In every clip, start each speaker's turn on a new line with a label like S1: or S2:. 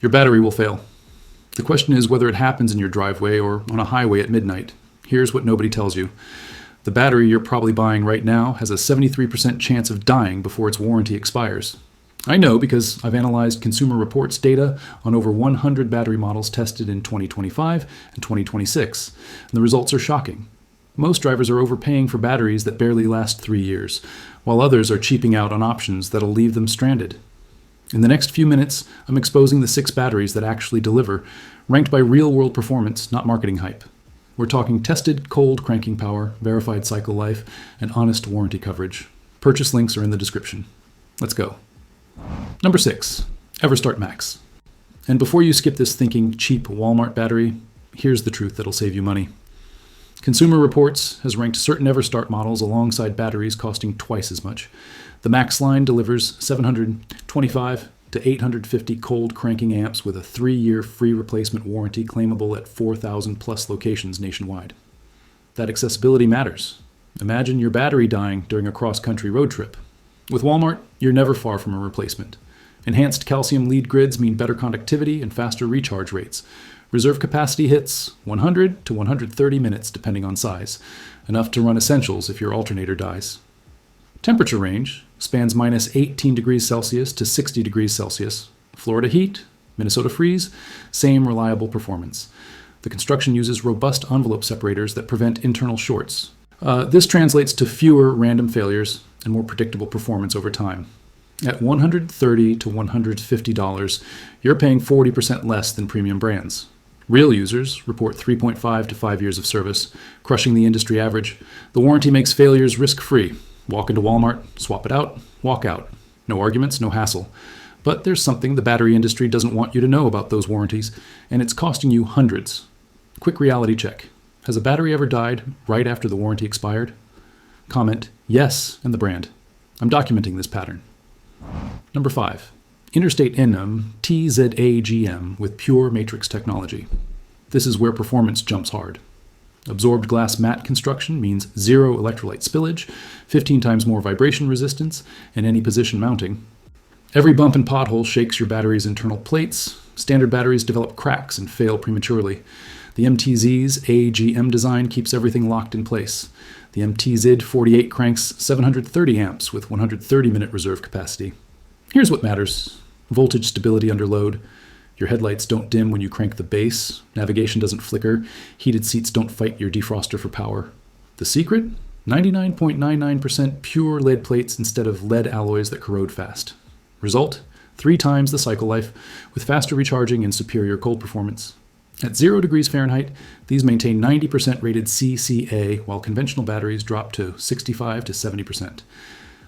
S1: Your battery will fail. The question is whether it happens in your driveway or on a highway at midnight. Here's what nobody tells you. The battery you're probably buying right now has a 73% chance of dying before its warranty expires. I know because I've analyzed Consumer Reports data on over 100 battery models tested in 2025 and 2026, and the results are shocking. Most drivers are overpaying for batteries that barely last 3 years, while others are cheaping out on options that'll leave them stranded. In the next few minutes, I'm exposing the 6 batteries that actually deliver, ranked by real-world performance, not marketing hype. We're talking tested cold cranking power, verified cycle life, and honest warranty coverage. Purchase links are in the description. Let's go. Number 6, EverStart Max. And before you skip this thinking cheap Walmart battery, here's the truth that'll save you money. Consumer Reports has ranked certain EverStart models alongside batteries costing twice as much. The Max line delivers 725 to 850 cold cranking amps with a 3-year free replacement warranty claimable at 4,000 plus locations nationwide. That accessibility matters. Imagine your battery dying during a cross-country road trip. With Walmart, you're never far from a replacement. Enhanced calcium lead grids mean better conductivity and faster recharge rates. Reserve capacity hits 100 to 130 minutes depending on size, enough to run essentials if your alternator dies. Temperature range spans minus 18 degrees Celsius to 60 degrees Celsius. Florida heat, Minnesota freeze, same reliable performance. The construction uses robust envelope separators that prevent internal shorts. This translates to fewer random failures and more predictable performance over time. At $130 to $150, you're paying 40% less than premium brands. Real users report 3.5 to 5 years of service, crushing the industry average. The warranty makes failures risk-free. Walk into Walmart, swap it out, walk out. No arguments, no hassle. But there's something the battery industry doesn't want you to know about those warranties, and it's costing you hundreds. Quick reality check. Has a battery ever died right after the warranty expired? Comment, yes, and the brand. I'm documenting this pattern. Number 5, Interstate MTZ AGM with pure matrix technology. This is where performance jumps hard. Absorbed glass mat construction means 0 electrolyte spillage, 15 times more vibration resistance, and any position mounting. Every bump and pothole shakes your battery's internal plates. Standard batteries develop cracks and fail prematurely. The MTZ's AGM design keeps everything locked in place. The MTZ 48 cranks 730 amps with 130-minute reserve capacity. Here's what matters. Voltage stability under load. Your headlights don't dim when you crank the bass. Navigation doesn't flicker. Heated seats don't fight your defroster for power. The secret? 99.99% pure lead plates instead of lead alloys that corrode fast. Result? 3 times the cycle life with faster recharging and superior cold performance. At 0 degrees Fahrenheit, these maintain 90% rated CCA, while conventional batteries drop to 65 to 70%.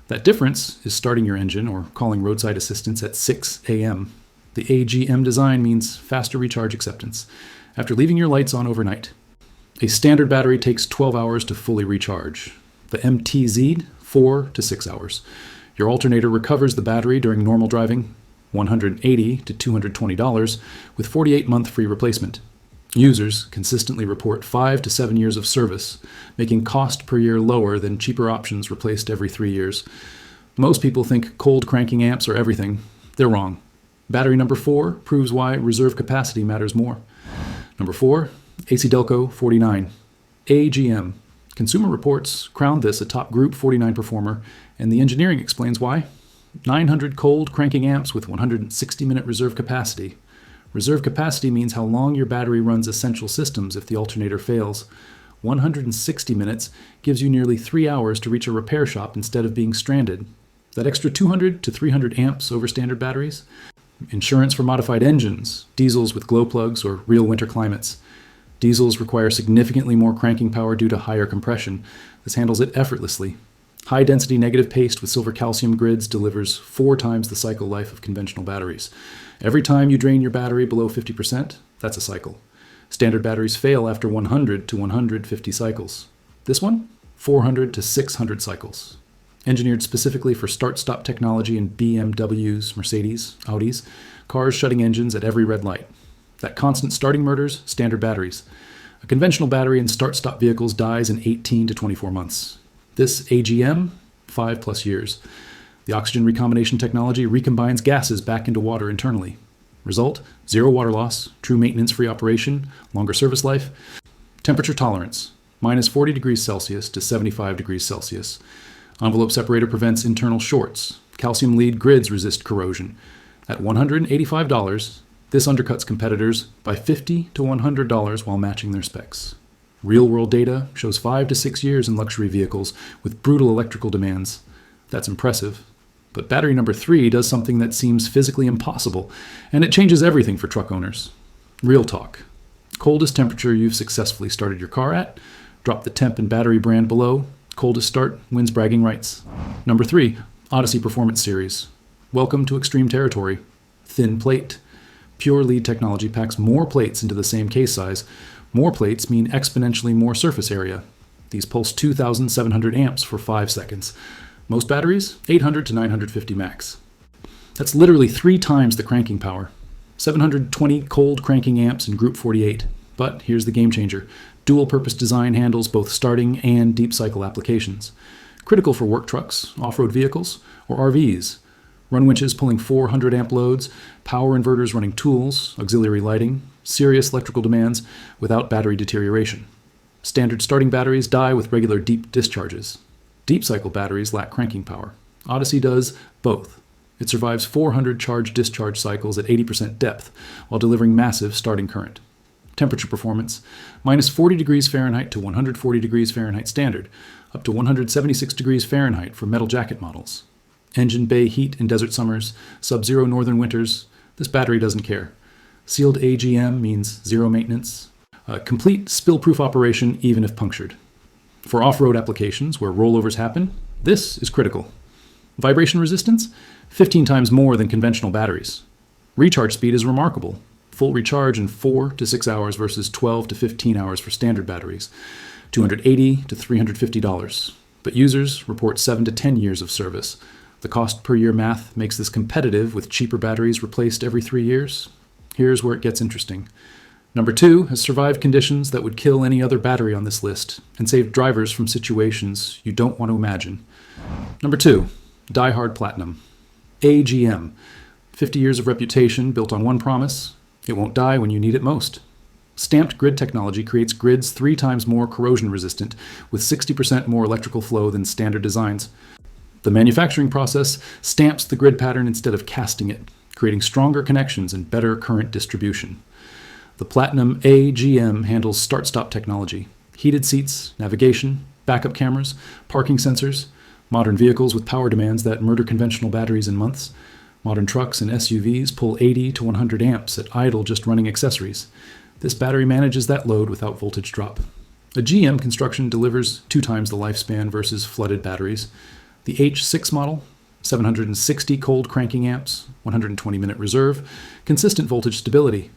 S1: That difference is starting your engine or calling roadside assistance at 6 a.m. The AGM design means faster recharge acceptance after leaving your lights on overnight. A standard battery takes 12 hours to fully recharge. The MTZ, 4 to 6 hours. Your alternator recovers the battery during normal driving, $180 to $220, with 48-month free replacement. Users consistently report 5 to 7 years of service, making cost per year lower than cheaper options replaced every 3 years. Most people think cold cranking amps are everything. They're wrong. Battery number 4 proves why reserve capacity matters more. Number 4, ACDelco 49. AGM. Consumer Reports crowned this a top Group 49 performer, and the engineering explains why. 900 cold cranking amps with 160-minute reserve capacity. Reserve capacity means how long your battery runs essential systems if the alternator fails. 160 minutes gives you nearly 3 hours to reach a repair shop instead of being stranded. That extra 200 to 300 amps over standard batteries? Insurance for modified engines, diesels with glow plugs, or real winter climates. Diesels require significantly more cranking power due to higher compression. This handles it effortlessly. High-density negative paste with silver calcium grids delivers 4 times the cycle life of conventional batteries. Every time you drain your battery below 50%, that's a cycle. Standard batteries fail after 100 to 150 cycles. This one, 400 to 600 cycles. Engineered specifically for start-stop technology in BMWs, Mercedes, Audis, cars shutting engines at every red light. That constant starting murders standard batteries. A conventional battery in start-stop vehicles dies in 18 to 24 months. This AGM, 5+ years. The oxygen recombination technology recombines gases back into water internally. Result, zero water loss, true maintenance-free operation, longer service life. Temperature tolerance, minus 40 degrees Celsius to 75 degrees Celsius. Envelope separator prevents internal shorts. Calcium lead grids resist corrosion. At $185, this undercuts competitors by $50 to $100 while matching their specs. Real-world data shows 5 to 6 years in luxury vehicles with brutal electrical demands. That's impressive. But battery number 3 does something that seems physically impossible, and it changes everything for truck owners. Real talk. Coldest temperature you've successfully started your car at, drop the temp and battery brand below, coldest start wins bragging rights. Number 3, ODYSSEY Performance Series. Welcome to extreme territory. Thin plate. Pure lead technology packs more plates into the same case size. More plates mean exponentially more surface area. These pulse 2,700 amps for 5 seconds. Most batteries, 800 to 950 max. That's literally 3 times the cranking power. 720 cold cranking amps in Group 48. But here's the game changer. Dual-purpose design handles both starting and deep cycle applications. Critical for work trucks, off-road vehicles, or RVs. Run winches pulling 400 amp loads, power inverters running tools, auxiliary lighting, serious electrical demands without battery deterioration. Standard starting batteries die with regular deep discharges. Deep cycle batteries lack cranking power. ODYSSEY does both. It survives 400 charge-discharge cycles at 80% depth while delivering massive starting current. Temperature performance, minus 40 degrees Fahrenheit to 140 degrees Fahrenheit standard, up to 176 degrees Fahrenheit for metal jacket models. Engine bay heat in desert summers, sub-zero northern winters, this battery doesn't care. Sealed AGM means zero maintenance. Complete spill-proof operation even if punctured. For off-road applications where rollovers happen, this is critical. Vibration resistance, 15 times more than conventional batteries. Recharge speed is remarkable. Full recharge in 4 to 6 hours versus 12 to 15 hours for standard batteries. $280 to $350. But users report 7 to 10 years of service. The cost per year math makes this competitive with cheaper batteries replaced every 3 years. Here's where it gets interesting. Number 2 has survived conditions that would kill any other battery on this list and saved drivers from situations you don't want to imagine. Number 2, DIEHARD Platinum AGM. 50 years of reputation built on one promise: it won't die when you need it most. Stamped grid technology creates grids 3 times more corrosion resistant with 60% more electrical flow than standard designs. The manufacturing process stamps the grid pattern instead of casting it, creating stronger connections and better current distribution. The Platinum AGM handles start-stop technology, heated seats, navigation, backup cameras, parking sensors, modern vehicles with power demands that murder conventional batteries in months. Modern trucks and SUVs pull 80 to 100 amps at idle just running accessories. This battery manages that load without voltage drop. A GM construction delivers 2 times the lifespan versus flooded batteries. The H6 model, 760 cold cranking amps, 120-minute reserve, consistent voltage stability.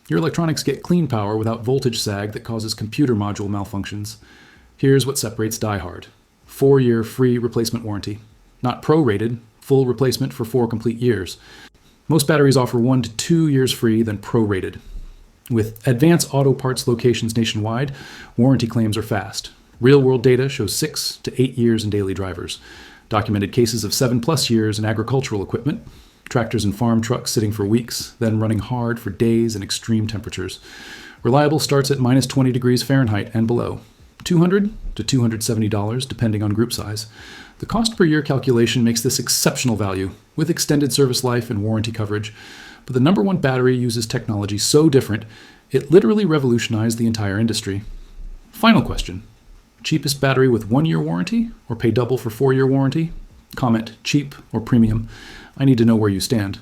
S1: Your electronics get clean power without voltage sag that causes computer module malfunctions. Here's what separates DIEHARD. 4-year free replacement warranty. Not pro-rated, full replacement for 4 complete years. Most batteries offer 1 to 2 years free, then pro-rated. With Advance Auto Parts locations nationwide, warranty claims are fast. Real-world data shows 6 to 8 years in daily drivers. Documented cases of 7+ years in agricultural equipment. Tractors and farm trucks sitting for weeks, then running hard for days in extreme temperatures. Reliable starts at minus 20 degrees Fahrenheit and below. $200 to $270 depending on group size. The cost per year calculation makes this exceptional value, with extended service life and warranty coverage. But the number 1 battery uses technology so different, it literally revolutionized the entire industry. Final question. Cheapest battery with 1-year warranty, or pay double for 4-year warranty? Comment cheap or premium. I need to know where you stand.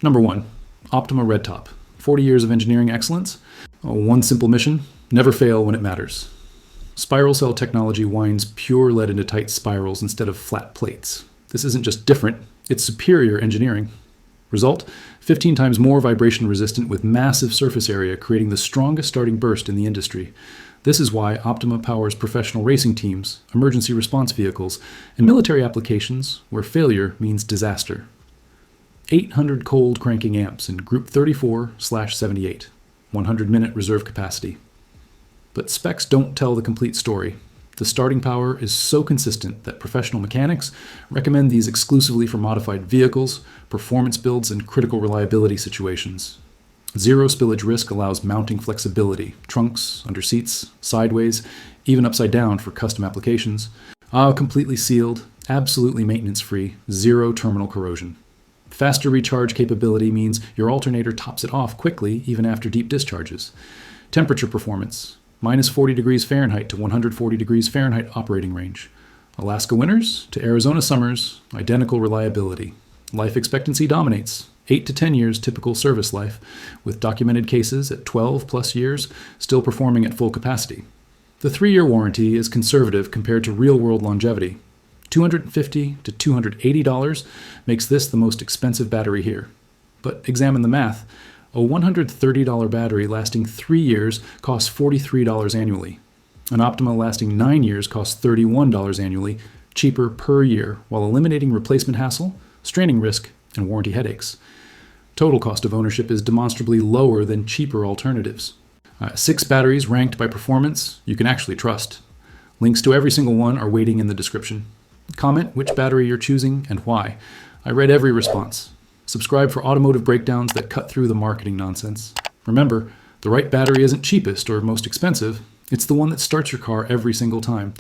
S1: Number 1, Optima Redtop. 40 years of engineering excellence. One simple mission: never fail when it matters. Spiral cell technology winds pure lead into tight spirals instead of flat plates. This isn't just different, it's superior engineering. Result: 15 times more vibration resistant with massive surface area, creating the strongest starting burst in the industry. This is why Optima powers professional racing teams, emergency response vehicles, and military applications where failure means disaster. 800 cold cranking amps in Group 34/78, 100-minute reserve capacity. But specs don't tell the complete story. The starting power is so consistent that professional mechanics recommend these exclusively for modified vehicles, performance builds, and critical reliability situations. Zero spillage risk allows mounting flexibility, trunks, under seats, sideways, even upside down for custom applications. Completely sealed, absolutely maintenance-free, zero terminal corrosion. Faster recharge capability means your alternator tops it off quickly even after deep discharges. Temperature performance, minus 40 degrees Fahrenheit to 140 degrees Fahrenheit operating range. Alaska winters to Arizona summers, identical reliability. Life expectancy dominates, 8 to 10 years typical service life, with documented cases at 12 plus years still performing at full capacity. The 3-year warranty is conservative compared to real-world longevity. $250 to $280 makes this the most expensive battery here. But examine the math. A $130 battery lasting 3 years costs $43 annually. An Optima lasting 9 years costs $31 annually, cheaper per year, while eliminating replacement hassle, straining risk, and warranty headaches. Total cost of ownership is demonstrably lower than cheaper alternatives. 6 batteries ranked by performance you can actually trust. Links to every single one are waiting in the description. Comment which battery you're choosing and why. I read every response. Subscribe for automotive breakdowns that cut through the marketing nonsense. Remember, the right battery isn't cheapest or most expensive. It's the one that starts your car every single time.